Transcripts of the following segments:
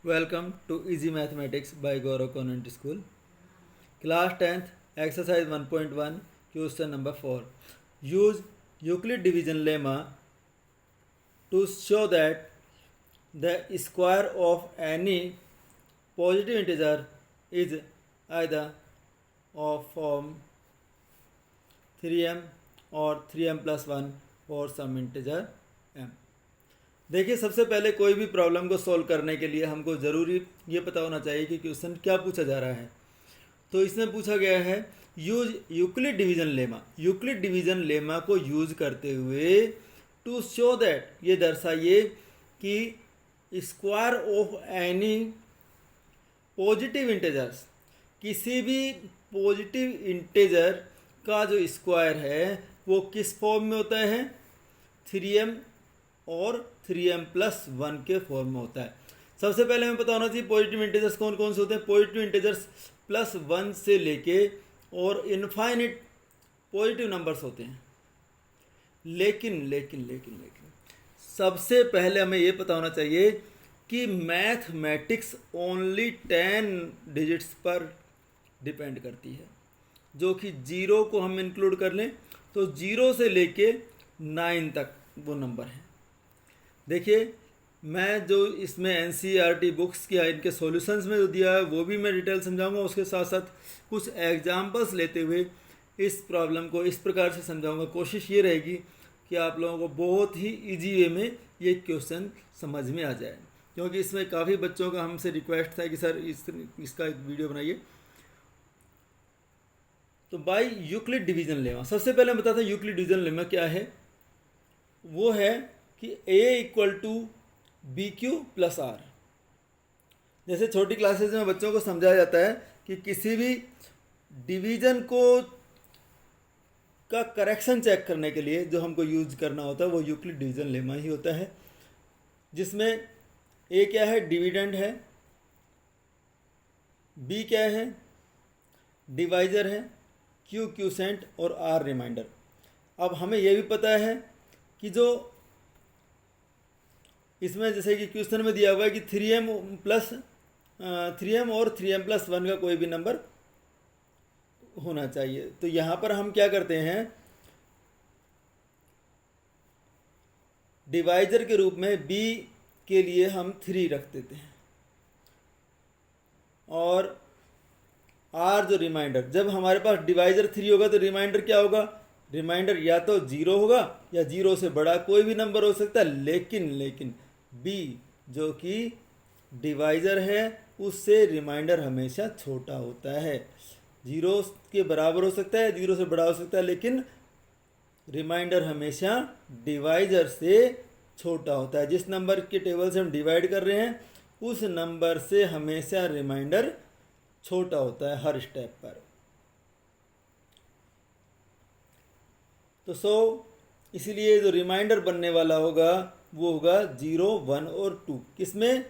Welcome to Easy Mathematics by Gaurav Convent School. Class 10th, Exercise 1.1, Question number 4. Use Euclid division lemma to show that the square of any positive integer is either of form 3m और 3m plus 1 for some integer m. देखिए, सबसे पहले कोई भी problem को solve करने के लिए हमको ज़रूरी ये पता होना चाहिए कि क्वेश्चन क्या पूछा जा रहा है। तो इसमें पूछा गया है use Euclid division lemma. Euclid division lemma को यूज करते हुए टू शो दैट, ये दर्शाइए कि square of any positive integers, किसी भी पॉजिटिव इंटेजर का जो स्क्वायर है वो किस फॉर्म में होता है, 3m और 3m प्लस 1 के फॉर्म में होता है। सबसे पहले हमें पता होना चाहिए पॉजिटिव इंटेजर्स कौन कौन से होते हैं। पॉजिटिव इंटेजर्स प्लस 1 से लेके और इनफाइनिट पॉजिटिव नंबर्स होते हैं। लेकिन सबसे पहले हमें ये पता होना चाहिए कि मैथमेटिक्स ओनली 10 डिजिट्स पर डिपेंड करती है, जो कि 0 को हम इंक्लूड कर लें तो 0 से लेके 9 तक वो नंबर हैं। देखिए, मैं जो इसमें NCERT बुक्स की इनके सॉल्यूशंस में जो दिया है वो भी मैं डिटेल समझाऊंगा, उसके साथ साथ कुछ एग्जांपल्स लेते हुए इस प्रॉब्लम को इस प्रकार से समझाऊंगा। कोशिश ये रहेगी कि आप लोगों को बहुत ही इजी वे में ये क्वेश्चन समझ में आ जाए, क्योंकि इसमें काफ़ी बच्चों का हमसे रिक्वेस्ट था कि सर इसका एक वीडियो बनाइए। तो बाय यूक्लिड डिवीजन लेमा, सबसे पहले हम बताते हैं यूक्लिड डिवीजन लेमा क्या है। वो है कि a equal to B Q plus R. जैसे छोटी क्लासेज में बच्चों को समझाया जाता है कि किसी भी डिवीजन को का करेक्शन चेक करने के लिए जो हमको यूज करना होता है वो यूक्लिड डिवीजन लेमा ही होता है, जिसमें a क्या है, डिविडेंड है, b क्या है, डिवाइजर है, q क्यूसेंट और r रिमाइंडर। अब हमें यह भी पता है कि जो इसमें जैसे कि क्वेश्चन में दिया हुआ है कि 3m और 3m प्लस 1 का कोई भी नंबर होना चाहिए। तो यहाँ पर हम क्या करते हैं, डिवाइजर के रूप में b के लिए हम 3 रख देते हैं और r जो रिमाइंडर, जब हमारे पास डिवाइजर 3 होगा तो रिमाइंडर क्या होगा, रिमाइंडर या तो 0 होगा या 0 से बड़ा कोई भी नंबर हो सकता है। लेकिन b जो कि डिवाइजर है उससे रिमाइंडर हमेशा छोटा होता है। 0 के बराबर हो सकता है, 0 से बड़ा हो सकता है, लेकिन रिमाइंडर हमेशा डिवाइजर से छोटा होता है। जिस नंबर के टेबल से हम डिवाइड कर रहे हैं उस नंबर से हमेशा रिमाइंडर छोटा होता है हर स्टेप पर। तो इसीलिए जो रिमाइंडर बनने वाला होगा वो होगा 0, 1 और 2। किसमें,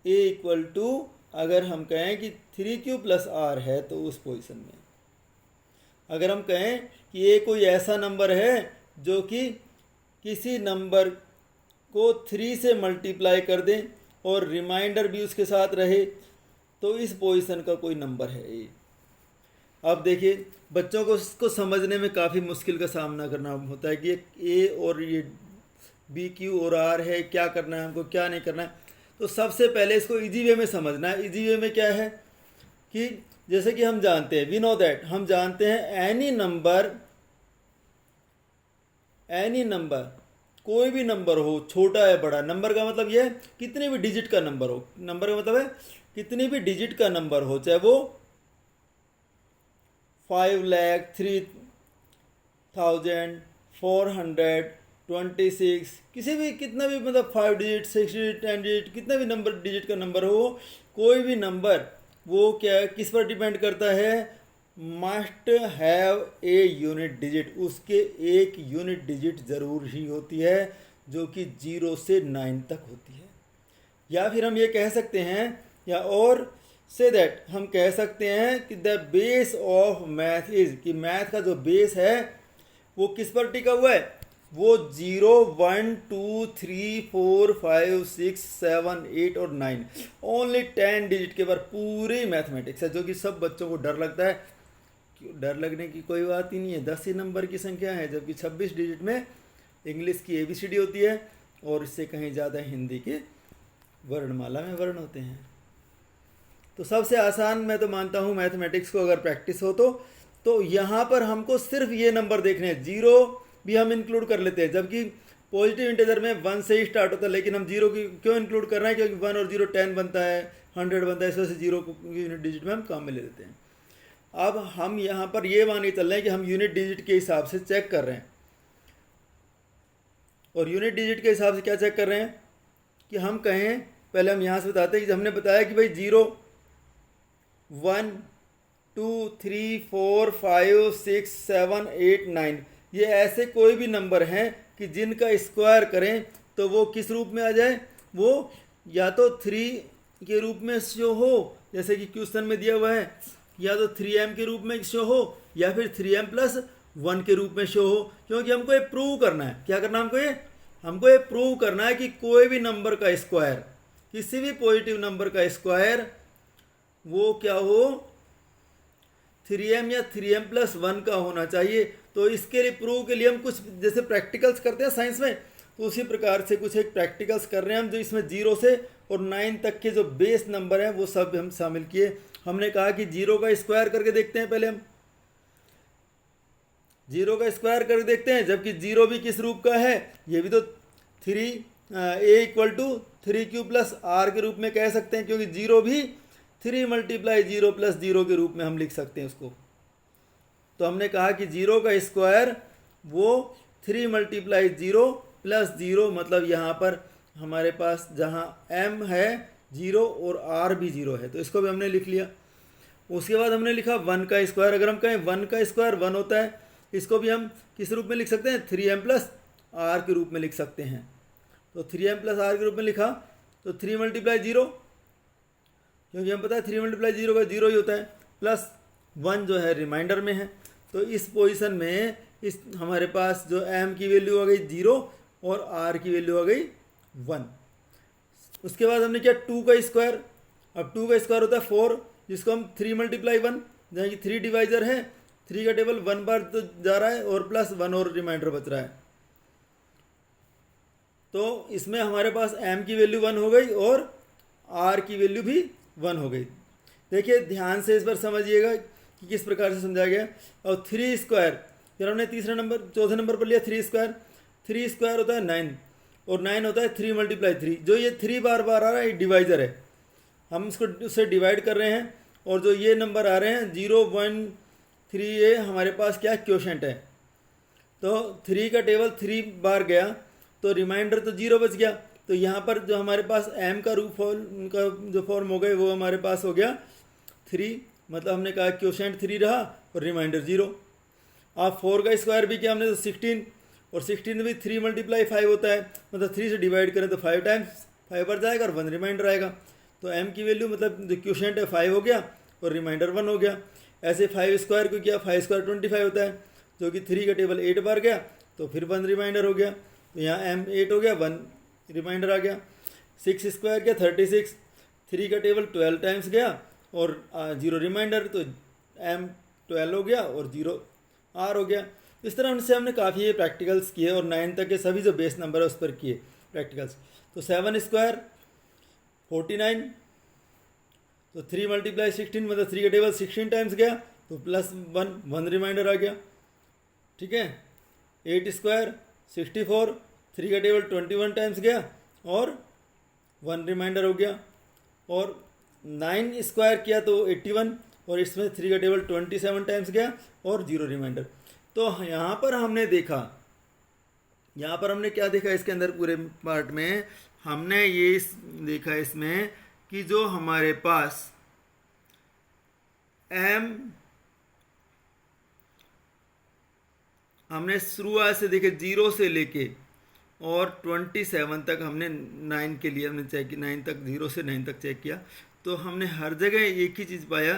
a इक्वल टू, अगर हम कहें कि 3q प्लस r है तो उस पोजीशन में। अगर हम कहें कि a कोई ऐसा नंबर है जो कि किसी नंबर को 3 से मल्टीप्लाई कर दें और रिमाइंडर भी उसके साथ रहे तो इस पोजीशन का कोई नंबर है a। अब देखिए, बच्चों को इसको समझने में काफ़ी मुश्किल का सामना करना होता है कि ए और ये बी क्यू और आर है, क्या करना है हमको, क्या नहीं करना है। तो सबसे पहले इसको इजी वे में समझना है। इजी वे में क्या है कि जैसे कि हम जानते हैं, वी नो दैट, हम जानते हैं एनी नंबर कोई भी नंबर हो, छोटा है बड़ा, नंबर का मतलब ये है कितने भी डिजिट का नंबर हो। नंबर का मतलब है कितनी भी डिजिट का नंबर हो, चाहे वो 5,03,426, किसी भी, कितना भी, मतलब 5 डिजिट, 6 डिजिट, 10 डिजिट, कितना भी नंबर डिजिट का नंबर हो, कोई भी नंबर वो क्या, किस पर डिपेंड करता है, must have a unit digit. उसके एक यूनिट डिजिट ज़रूर ही होती है जो कि 0 से 9 तक होती है। या फिर हम ये कह सकते हैं, या और से दैट हम कह सकते हैं कि the base of math is, कि मैथ का जो बेस है वो किस पर टिका हुआ है, वो 0 1 2 3 4 5 6 7 8 और 9 ओनली 10 डिजिट के बाद पूरी मैथमेटिक्स है, जो कि सब बच्चों को डर लगता है। डर लगने की कोई बात ही नहीं है, 10 ही नंबर की संख्या है, जबकि 26 डिजिट में इंग्लिश की ABCD होती है और इससे कहीं ज़्यादा हिंदी के वर्णमाला में वर्ण होते हैं। तो सबसे आसान मैं तो मानता हूँ मैथमेटिक्स को अगर प्रैक्टिस हो तो यहाँ पर हमको सिर्फ ये नंबर देखने हैं। 0 भी हम इंक्लूड कर लेते हैं, जबकि पॉजिटिव इंटीजर में 1 से ही स्टार्ट होता है, लेकिन हम 0 की क्यों इंक्लूड कर रहे हैं? क्योंकि 1 और 0 10 बनता है, 100 बनता है, इस वजह से 0 को यूनिट डिजिट में हम काम में ले लेते हैं। अब हम यहाँ पर ये मान के चल रहे हैं कि हम यूनिट डिजिट के हिसाब से चेक कर रहे हैं। और यूनिट डिजिट के हिसाब से क्या चेक कर रहे हैं कि हम कहें, पहले हम यहाँ से बताते हैं कि हमने बताया कि भाई 0 1 2 3 4 5 6 7 8 9 ये ऐसे कोई भी नंबर हैं कि जिनका स्क्वायर करें तो वो किस रूप में आ जाए? वो या तो 3 के रूप में शो हो, जैसे कि क्वेश्चन में दिया हुआ है, या तो 3m के रूप में शो हो, या फिर 3m+1 के रूप में शो हो। क्योंकि हमको ये प्रूव करना है। क्या करना है हमको ये प्रूव करना है कि कोई भी नंबर का स्क्वायर, किसी भी पॉजिटिव नंबर का स्क्वायर वो क्या हो, 3m या 3m+1 का होना चाहिए। तो इसके लिए प्रूव के लिए हम कुछ जैसे प्रैक्टिकल्स करते हैं साइंस में, तो उसी प्रकार से कुछ एक प्रैक्टिकल्स कर रहे हैं हम, जो इसमें 0 से और 9 तक के जो बेस नंबर हैं वो सब हम शामिल किए। हमने कहा कि 0 का स्क्वायर करके देखते हैं, पहले हम 0 का स्क्वायर करके देखते हैं, जबकि 0 भी किस रूप का है? ये भी तो 3a = 3q+r के रूप में कह सकते हैं, क्योंकि 0 भी 3 × 0 + 0 के रूप में हम लिख सकते हैं उसको। तो हमने कहा कि 0 का स्क्वायर वो 3 × 0 + 0, मतलब यहाँ पर हमारे पास जहाँ m है 0 और r भी 0 है, तो इसको भी हमने लिख लिया। उसके बाद हमने लिखा 1 का स्क्वायर। अगर हम कहें 1 का स्क्वायर 1 होता है, इसको भी हम किस रूप में लिख सकते हैं? 3m+r के रूप में लिख सकते हैं। तो 3m+r के रूप में लिखा तो 3 × 0, क्योंकि हम पता है 3 × 0 का 0 ही होता है, +1 जो है रिमाइंडर में है। तो इस पोजीशन में इस हमारे पास जो m की वैल्यू आ गई 0 और r की वैल्यू आ गई 1। उसके बाद हमने किया 2 का स्क्वायर। अब 2 का स्क्वायर होता है 4, जिसको हम 3 × 1, जहाँ कि 3 डिवाइजर है, 3 का टेबल 1 बार तो जा रहा है और +1 और रिमाइंडर बच रहा है। तो इसमें हमारे पास m की वैल्यू 1 हो गई और r की वैल्यू भी 1 हो गई। देखिए ध्यान से इस बार समझिएगा कि किस प्रकार से समझाया गया। और 3 स्क्वायर, फिर हमने चौथे नंबर पर लिया 3 स्क्वायर। 3 स्क्वायर होता है 9 और 9 होता है 3 × 3। जो ये 3 बार बार आ रहा है डिवाइजर है, हम इसको उससे डिवाइड कर रहे हैं। और जो ये नंबर आ रहे हैं 0 1 3 ये हमारे पास क्या क्वोशेंट है। तो 3 का टेबल 3 बार गया तो रिमाइंडर तो 0 बच गया। तो यहाँ पर जो हमारे पास m का रूप फॉर्म का जो फॉर्म हो गए वो हमारे पास हो गया 3, मतलब हमने कहा क्वोशेंट 3 रहा और रिमाइंडर 0। आप 4 का स्क्वायर भी किया हमने तो 16, और 16 भी 3 × 5 होता है, मतलब 3 से डिवाइड करें तो 5 टाइम्स 5 पर जाएगा और 1 रिमाइंडर आएगा। तो m की वैल्यू मतलब जो क्वोशेंट है 5 हो गया और रिमाइंडर 1 हो गया। ऐसे 5 स्क्वायर को किया, 5 स्क्वायर 25 होता है, जो कि 3 का टेबल 8 बार गया तो फिर 1 रिमाइंडर हो गया। तो यहाँ m 8 हो गया, 1 रिमाइंडर आ गया। 6 स्क्वायर किया 36, 3 का टेबल 12 टाइम्स गया और 0 रिमाइंडर, तो m 12 हो गया और 0 r हो गया। इस तरह उनसे हमने काफ़ी प्रैक्टिकल्स किए और 9 तक के सभी जो बेस नंबर है उस पर किए प्रैक्टिकल्स। तो 7 स्क्वायर 49, तो 3 × 16 मतलब 3 का टेबल 16 टाइम्स गया तो +1 रिमाइंडर आ गया। ठीक है। 8 स्क्वायर 64, 3 का टेबल 21 टाइम्स गया और 1 रिमाइंडर हो गया। और 9 स्क्वायर किया तो 81, और इसमें 3 का टेबल 27 टाइम्स गया और 0 रिमाइंडर। तो यहाँ पर हमने देखा, यहाँ पर हमने क्या देखा इसके अंदर पूरे पार्ट में, हमने ये देखा इसमें कि जो हमारे पास m हमने शुरुआत से देखे 0 से लेके और 27 तक हमने 9 के लिए हमने चेक किया, 9 तक 0 से 9 तक चेक किया। तो हमने हर जगह एक ही चीज़ पाया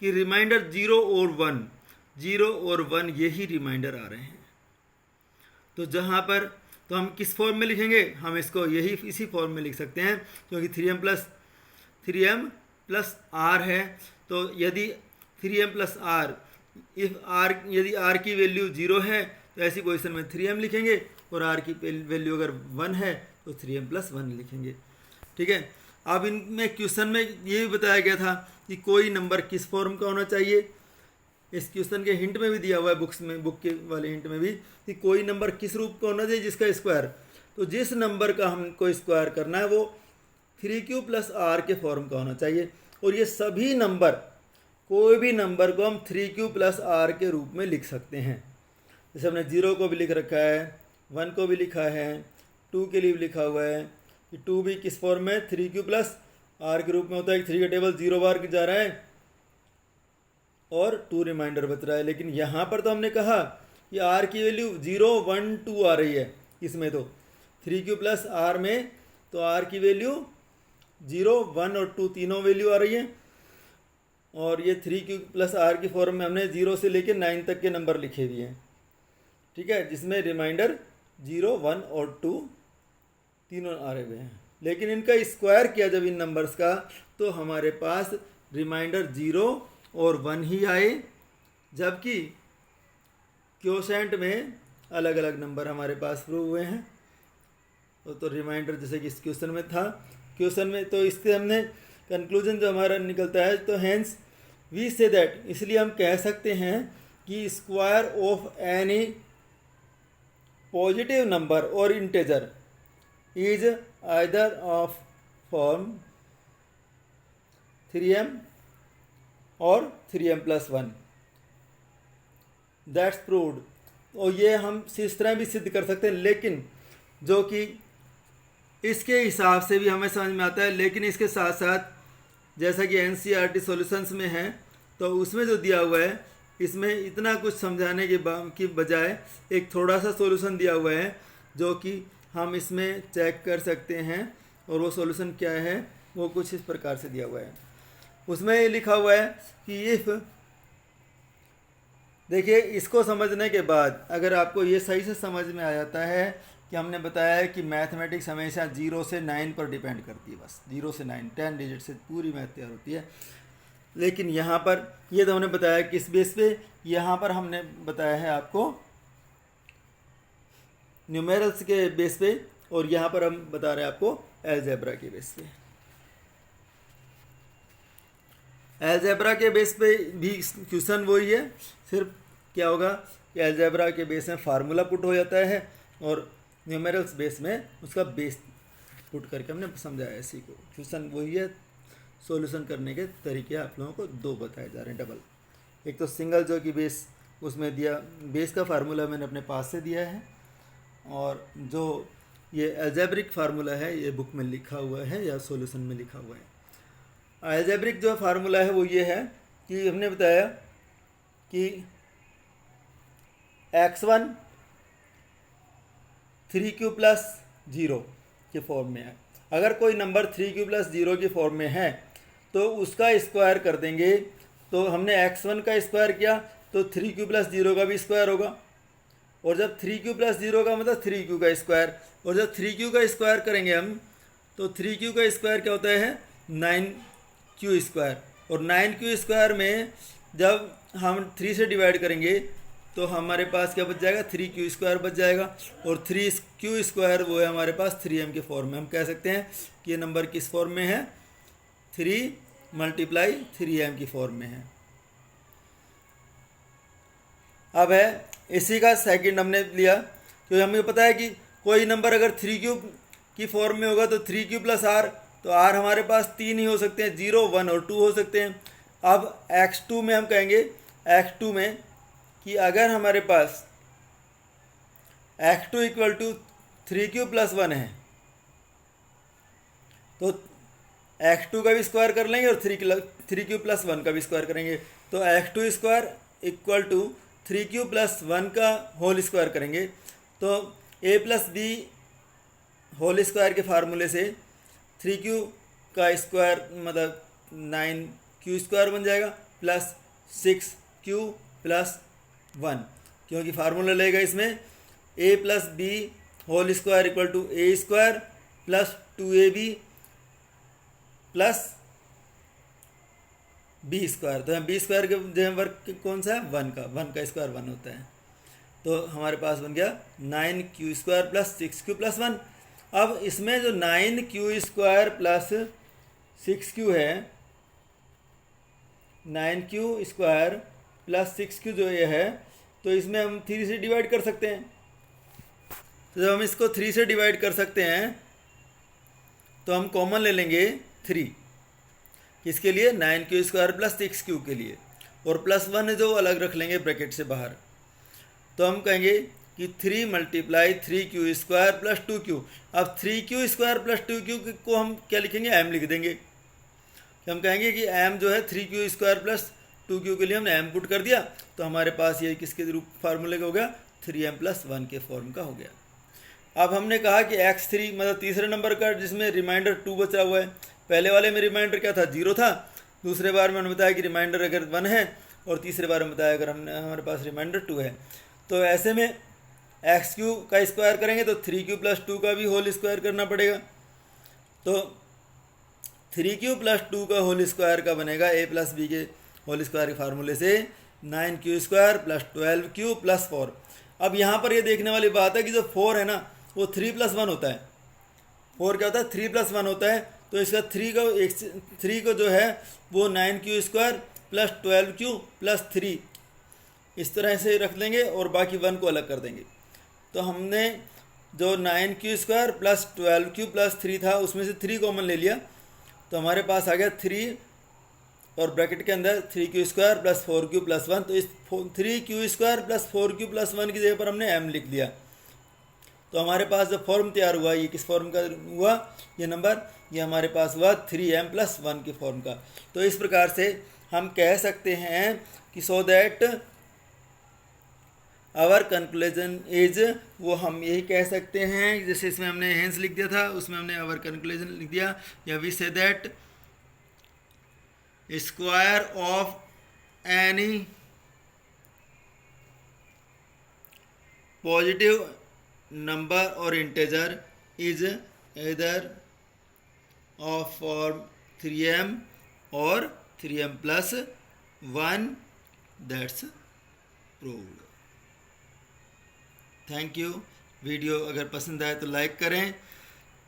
कि रिमाइंडर 0 और 1 यही रिमाइंडर आ रहे हैं। तो जहाँ पर तो हम किस फॉर्म में लिखेंगे, हम इसको इसी फॉर्म में लिख सकते हैं, क्योंकि 3m प्लस r है। तो यदि 3m प्लस r, यदि r की वैल्यू 0 है तो ऐसी पोजीशन में 3m लिखेंगे, और r की वैल्यू अगर 1 है तो 3m प्लस 1 लिखेंगे। ठीक है। अब इनमें क्वेश्चन में ये भी बताया गया था कि कोई नंबर किस फॉर्म का होना चाहिए। इस क्वेश्चन के हिंट में भी दिया हुआ है, बुक के वाले हिंट में भी, कि कोई नंबर किस रूप का होना चाहिए जिसका स्क्वायर। तो जिस नंबर का हमको स्क्वायर करना है वो 3q प्लस r के फॉर्म का होना चाहिए। और ये सभी नंबर, कोई भी नंबर को हम 3q प्लस r के रूप में लिख सकते हैं। जैसे हमने 0 को भी लिख रखा है, 1 को भी लिखा है, 2 के लिए भी लिखा हुआ है कि 2 भी किस फॉर्म में 3q प्लस r के रूप में होता है। 3 का टेबल 0 बार जा रहा है और 2 रिमाइंडर बच रहा है। लेकिन यहाँ पर तो हमने कहा कि r की वैल्यू 0, 1, 2 आ रही है इसमें, तो 3q प्लस r में तो r की वैल्यू 0, 1 और 2 तीनों वैल्यू आ रही है। और ये 3q प्लस r की फॉर्म में हमने 0 से लेकर 9 तक के नंबर लिखे हुए हैं। ठीक है, जिसमें रिमाइंडर 0, 1 और 2 तीनों आ रहे हुए हैं। लेकिन इनका स्क्वायर किया जब इन नंबर्स का, तो हमारे पास रिमाइंडर 0 और 1 ही आए, जबकि क्वोशेंट में अलग अलग नंबर हमारे पास प्रूव हुए हैं। तो रिमाइंडर जैसे कि इस क्वेश्चन में था, क्वेश्चन में, तो इससे हमने कंक्लूजन जो हमारा निकलता है, तो हैंस वी से दैट, इसलिए हम कह सकते हैं कि square of any positive number और integer is either of form 3m और 3m प्लस 1, दैट्स प्रूव्ड। और ये हम इस तरह भी सिद्ध कर सकते हैं, लेकिन जो कि इसके हिसाब से भी हमें समझ में आता है। लेकिन इसके साथ साथ जैसा कि NCERT सॉल्यूशंस में है, तो उसमें जो दिया हुआ है, इसमें इतना कुछ समझाने की बजाय एक थोड़ा सा सॉल्यूशन दिया हुआ है जो कि हम इसमें चेक कर सकते हैं। और वो सॉल्यूशन क्या है, वो कुछ इस प्रकार से दिया हुआ है। उसमें ये लिखा हुआ है कि इफ़, देखिए इसको समझने के बाद अगर आपको ये सही से समझ में आ जाता है कि हमने बताया है कि मैथमेटिक्स हमेशा 0 से 9 पर डिपेंड करती है, बस 0 से 9 10 डिजिट से पूरी मैथ तैयार होती है। लेकिन यहाँ पर ये तो हमने बताया किस बेस पे, यहाँ पर हमने बताया है आपको न्यूमेरल्स के बेस पे, और यहाँ पर हम बता रहे हैं आपको अलजेब्रा के बेस पे। अलजेब्रा के बेस पे भी क्वेश्चन वही है, सिर्फ क्या होगा कि अलजेब्रा के बेस में फार्मूला पुट हो जाता है और न्यूमेरल्स बेस में उसका बेस पुट करके हमने समझाया इसी को। क्वेश्चन वही है, सॉल्यूशन करने के तरीके आप लोगों को दो बताए जा रहे हैं डबल। एक तो सिंगल जो कि बेस उसमें दिया, बेस का फार्मूला मैंने अपने पास से दिया है, और जो ये अलजेब्रिक फार्मूला है ये बुक में लिखा हुआ है या सॉल्यूशन में लिखा हुआ है। अलजेब्रिक जो फार्मूला है वो ये है कि हमने बताया कि x1 3q प्लस 0 के फॉर्म में है। अगर कोई नंबर 3q प्लस 0 के फॉर्म में है तो उसका स्क्वायर कर देंगे। तो हमने x1 का स्क्वायर किया तो 3q प्लस 0 का भी स्क्वायर होगा, और जब 3q प्लस 0 का मतलब 3q का स्क्वायर, और जब 3q का स्क्वायर करेंगे हम तो 3q का स्क्वायर क्या होता है 9q स्क्वायर, और 9q स्क्वायर में जब हम 3 से डिवाइड करेंगे तो हमारे पास क्या बच जाएगा 3q स्क्वायर बच जाएगा, और 3q स्क्वायर वो है हमारे पास 3m के फॉर्म में। हम कह सकते हैं कि ये नंबर किस फॉर्म में है 3 मल्टीप्लाई 3m की फॉर्म में है। अब है इसी का सेकंड हमने लिया, क्योंकि हमें पता है कि कोई नंबर अगर 3q की फॉर्म में होगा तो 3q प्लस r, तो r हमारे पास 3 ही हो सकते हैं, 0, 1 और 2 हो सकते हैं। अब x2 में हम कहेंगे x2 में कि अगर हमारे पास x2 equal to 3q plus 1 है तो x2 का भी स्क्वायर कर लेंगे और 3q प्लस 1 का भी स्क्वायर करेंगे। तो x2 square equal to 3q plus 1 का होल स्क्वायर करेंगे तो a plus B whole square के फार्मूले से 3q का स्क्वायर मतलब 9q स्क्वायर बन जाएगा प्लस 6q प्लस 1, क्योंकि फार्मूला लेगा इसमें A plus B whole square equal to A square plus 2ab plus B square. तो बी स्क्वायर के जो है वर्ग कौन सा है, 1 का स्क्वायर 1 होता है। तो हमारे पास बन गया 9q square plus 6q plus 1। अब इसमें जो 9q स्क्वायर प्लस 6q है, 9q स्क्वायर प्लस 6q जो ये है, तो इसमें हम 3 से डिवाइड कर सकते हैं। तो जब हम इसको 3 से डिवाइड कर सकते हैं तो हम कॉमन ले लेंगे 3, इसके लिए 9q स्क्वायर प्लस 6q के लिए, और प्लस 1 जो अलग रख लेंगे ब्रैकेट से बाहर। तो हम कहेंगे कि 3 multiply 3q square plus 2q। अब 3q स्क्वायर प्लस 2q को हम क्या लिखेंगे, m लिख देंगे। हम कहेंगे कि m जो है 3q स्क्वायर प्लस 2q के लिए हमने m पुट कर दिया, तो हमारे पास ये किसके रूप फार्मूले का हो गया, 3m प्लस 1 के फॉर्म का हो गया। अब हमने कहा कि x3 मतलब तीसरे नंबर का जिसमें रिमाइंडर 2 बचा हुआ है। पहले वाले में रिमाइंडर क्या था, 0 था। दूसरे बार में उन्होंने बताया कि रिमाइंडर अगर 1 है, और तीसरे बार में बताया अगर हमारे पास रिमाइंडर 2 है। तो ऐसे में x3 का स्क्वायर करेंगे तो 3q प्लस 2 का भी होल स्क्वायर करना पड़ेगा। तो 3q प्लस 2 का होल स्क्वायर का बनेगा a प्लस बी के होल स्क्वायर के फार्मूले से 9q square plus 12q plus 4। अब यहाँ पर ये देखने वाली बात है कि जो 4 है ना, वो 3 प्लस 1 होता है। 4 क्या होता है, 3 प्लस 1 होता है। तो इसका 3 को जो है वो 9q square plus 12q plus 3 इस तरह से रख देंगे, और बाकी 1 को अलग कर देंगे। तो हमने जो 9q square plus 12q plus 3 था, उसमें से 3 कॉमन ले लिया, तो हमारे पास आ गया 3, और ब्रैकेट के अंदर 3q square plus 4q plus 1। तो इस 3q square plus 4q plus 1 की जगह पर हमने m लिख दिया। तो हमारे पास जो फॉर्म तैयार हुआ, ये किस फॉर्म का हुआ, ये नंबर, ये हमारे पास हुआ 3m प्लस 1 के फॉर्म का। तो इस प्रकार से हम कह सकते हैं कि so that our conclusion is, वो हम यही कह सकते हैं, जैसे इसमें हमने हेंस लिख दिया था, उसमें हमने आवर कंक्लूजन लिख दिया, या we say that square of any positive number और integer is either of form 3m और 3m plus 1, that's proved. Thank you. Video अगर पसंद आए तो लाइक करें,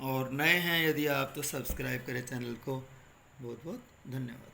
और नए हैं यदि आप तो सब्सक्राइब करें चैनल को। बहुत बहुत धन्यवाद।